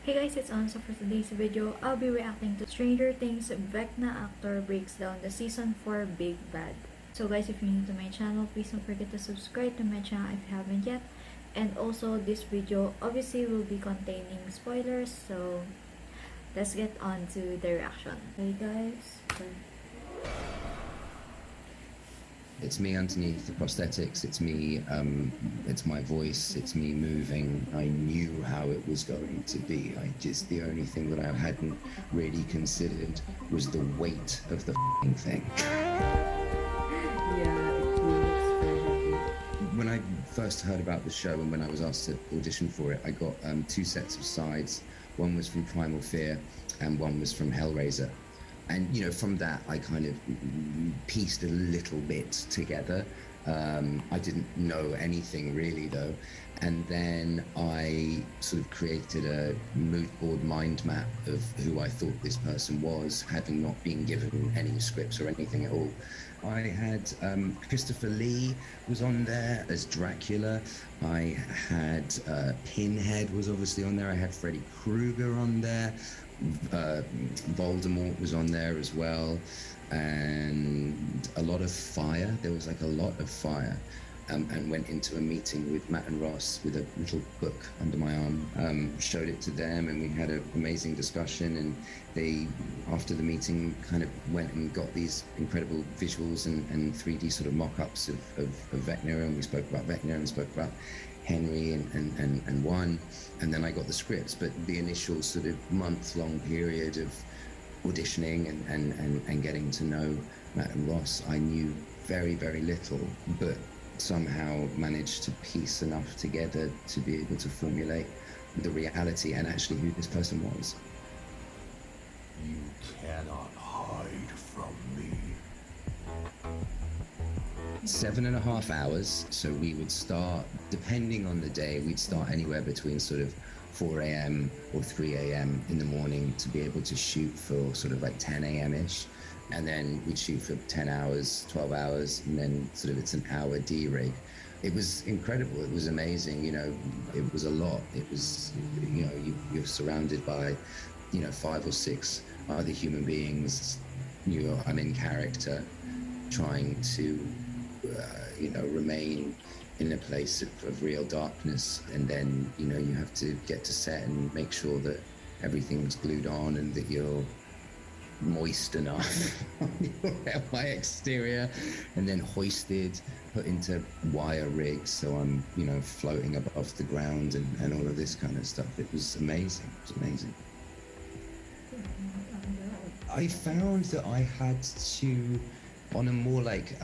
Hey guys, it's Ansa. For today's video, I'll be reacting to Stranger Things Vecna actor breaks down the season 4 Big Bad. So guys, if you're new to my channel, please don't forget to subscribe to my channel if you haven't yet. And also, this video obviously will be containing spoilers, so let's get on to the reaction. Hey guys. It's me underneath the prosthetics. It's me. It's my voice. It's me moving. I knew how it was going to be. The only thing that I hadn't really considered was the weight of the thing. Yeah, it looks very heavy. When I first heard about the show and when I was asked to audition for it, I got two sets of sides. One was from Primal Fear and one was from Hellraiser. And, from that, I kind of pieced a little bit together. I didn't know anything really, though. And then I sort of created a mood board mind map of who I thought this person was, having not been given any scripts or anything at all. I had Christopher Lee was on there as Dracula. I had Pinhead was obviously on there. I had Freddy Krueger on there. Voldemort was on there as well, and a lot of fire. There was like a lot of fire, and went into a meeting with Matt and Ross with a little book under my arm, showed it to them, and we had an amazing discussion. And they, after the meeting, kind of went and got these incredible visuals and 3D sort of mock-ups of Vecna, and we spoke about Vecna and spoke about Henry and one, and then I got the scripts. But the initial sort of month-long period of auditioning and getting to know Matt and Ross, I knew very, very little, but somehow managed to piece enough together to be able to formulate the reality and actually who this person was. You cannot hide from me. 7.5 hours. So we would start, depending on the day, we'd start anywhere between sort of 4 a.m. or 3 a.m. in the morning to be able to shoot for sort of like 10 a.m.-ish. And then we'd shoot for 10 hours, 12 hours, and then sort of it's an hour D-rig. It was incredible. It was amazing. It was a lot. It was, you're surrounded by, 5 or 6 other human beings. I'm in character, trying to, remain in a place of real darkness. And then, you have to get to set and make sure that everything's glued on and that you're moist enough on my exterior, and then hoisted, put into wire rigs, so I'm floating above the ground and all of this kind of stuff. It was amazing. It was amazing. I found that I had to, on a more like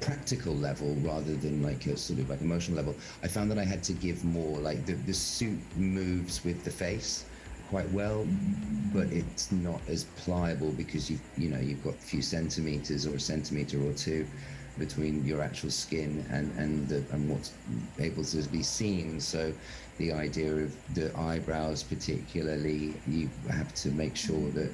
practical level rather than like a sort of like emotional level, I found that I had to give more, like the suit moves with the face quite well, but it's not as pliable because you've got a few centimeters or a centimeter or two between your actual skin and what's able to be seen. So the idea of the eyebrows particularly, you have to make sure that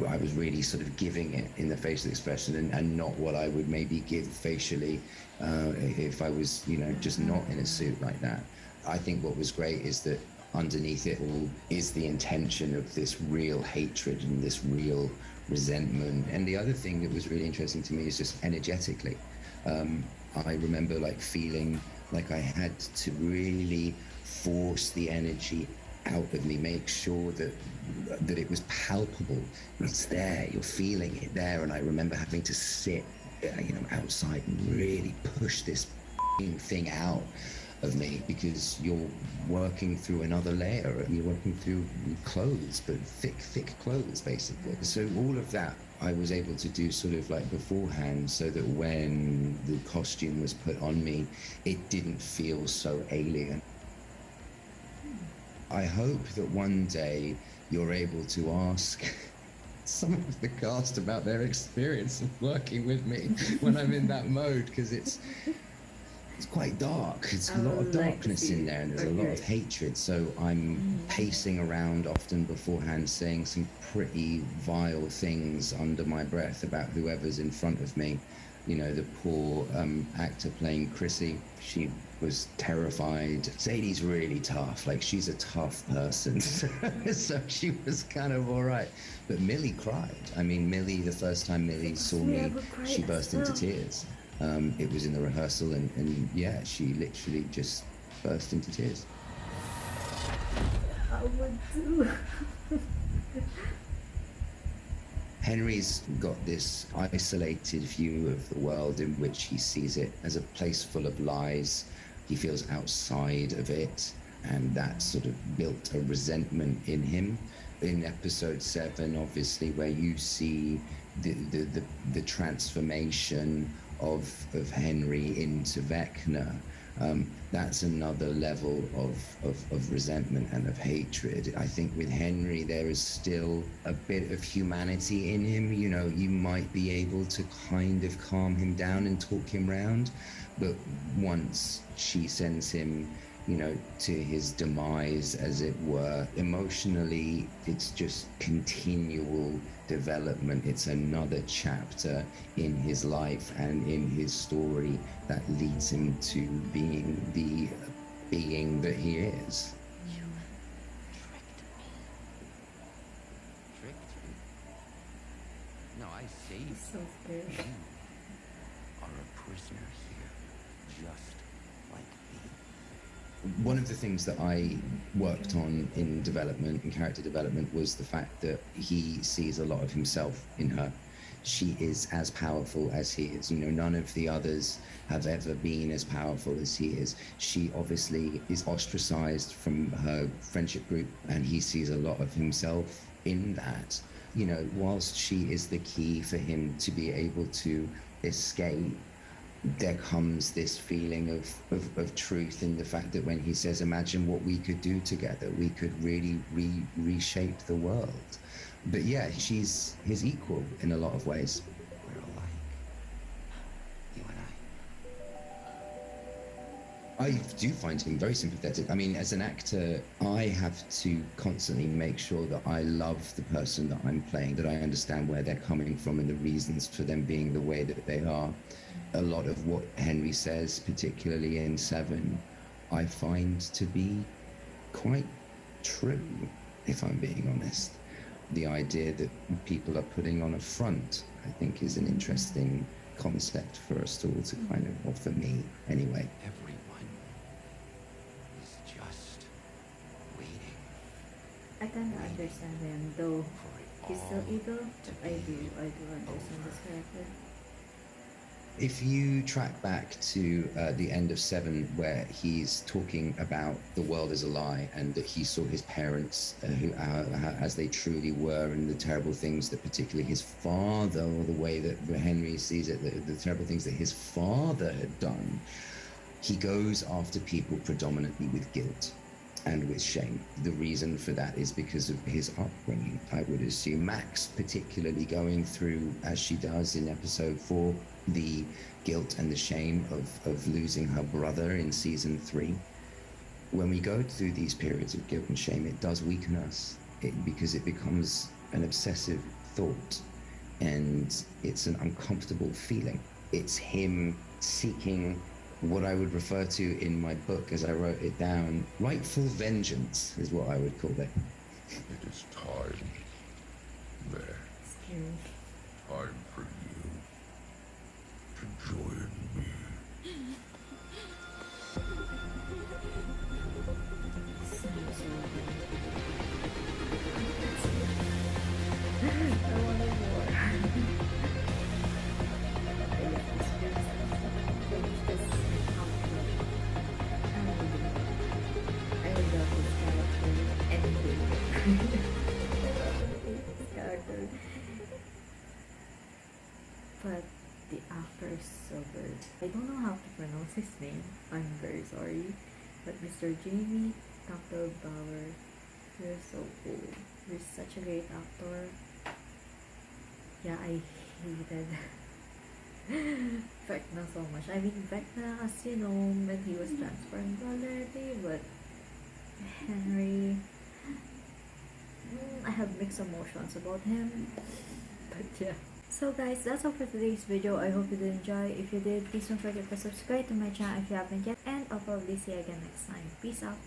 I was really sort of giving it in the facial expression and not what I would maybe give facially if I was just not in a suit like that. I think what was great is that underneath it all is the intention of this real hatred and this real resentment. And the other thing that was really interesting to me is just energetically. I remember like feeling like I had to really force the energy out of me, make sure that it was palpable. It's there, you're feeling it there. And I remember having to sit, outside and really push this thing out of me, because you're working through another layer, you're working through clothes, but thick clothes basically. So all of that I was able to do sort of like beforehand, so that when the costume was put on me, it didn't feel so alien. I hope that one day you're able to ask some of the cast about their experience of working with me when I'm in that mode, because it's quite dark. It's a lot of darkness in there, and there's a lot of hatred. So I'm pacing around often beforehand, saying some pretty vile things under my breath about whoever's in front of me. The poor actor playing Chrissy, she was terrified. Sadie's really tough. Like, she's a tough person. So she was kind of all right. But Millie cried. I mean, Millie, the first time Millie saw me, she burst into tears. It was in the rehearsal, and yeah, she literally just burst into tears. I would too. Henry's got this isolated view of the world in which he sees it as a place full of lies. He feels outside of it, and that sort of built a resentment in him. In episode 7, obviously, where you see the transformation of Henry into Vecna, that's another level of resentment and of hatred. I think with Henry, there is still a bit of humanity in him. You know, you might be able to kind of calm him down and talk him round, but once she sends him, you know, to his demise, as it were, emotionally, it's just continual development. It's another chapter in his life and in his story that leads him to being the being that he is. You tricked me. Tricked you? No, I saved So scary. you. Are a prisoner here, just like me. One of the things that I worked on in development, in character development, was the fact that he sees a lot of himself in her. She is as powerful as he is. You know, none of the others have ever been as powerful as he is. She obviously is ostracized from her friendship group, and he sees a lot of himself in that. You know, whilst she is the key for him to be able to escape, there comes this feeling of truth in the fact that when he says, imagine what we could do together, we could really reshape the world. But yeah, she's his equal in a lot of ways. We're alike. You and I do find him very sympathetic. I mean, as an actor, I have to constantly make sure that I love the person that I'm playing, that I understand where they're coming from and the reasons for them being the way that they are. A lot of what Henry says, particularly in 7, I find to be quite true, if I'm being honest. The idea that people are putting on a front, I think, is an interesting concept for us all to kind of, or for me anyway. everyone is just waiting I kind of understand him, though for it he's still all evil. to I be do understand this character. If you track back to the end of 7, where he's talking about the world as a lie and that he saw his parents who, as they truly were, and the terrible things that particularly his father, or the way that Henry sees it, the terrible things that his father had done, he goes after people predominantly with guilt and with shame. The reason for that is because of his upbringing, I would assume. Max particularly going through, as she does in episode 4, the guilt and the shame of losing her brother in season 3. When we go through these periods of guilt and shame, it does weaken us, because it becomes an obsessive thought, and it's an uncomfortable feeling. It's him seeking what I would refer to in my book, as I wrote it down, rightful vengeance is what I would call it. It is time. There. Scary. Time for you to join me. So I wanted more. I love this character. Anything. I love this character. But the actor is so good. I don't know how to pronounce his name. I'm very sorry. But Mr. Jamie Bauer, you're so cool. You're such a great actor. Yeah, I hated Vecna so much. I mean, Vecna, as you know, when he was transformed already, but Henry, I have mixed emotions about him. But yeah. So guys, that's all for today's video. I hope you did enjoy. If you did, please don't forget to subscribe to my channel if you haven't yet. And I'll probably see you again next time. Peace out.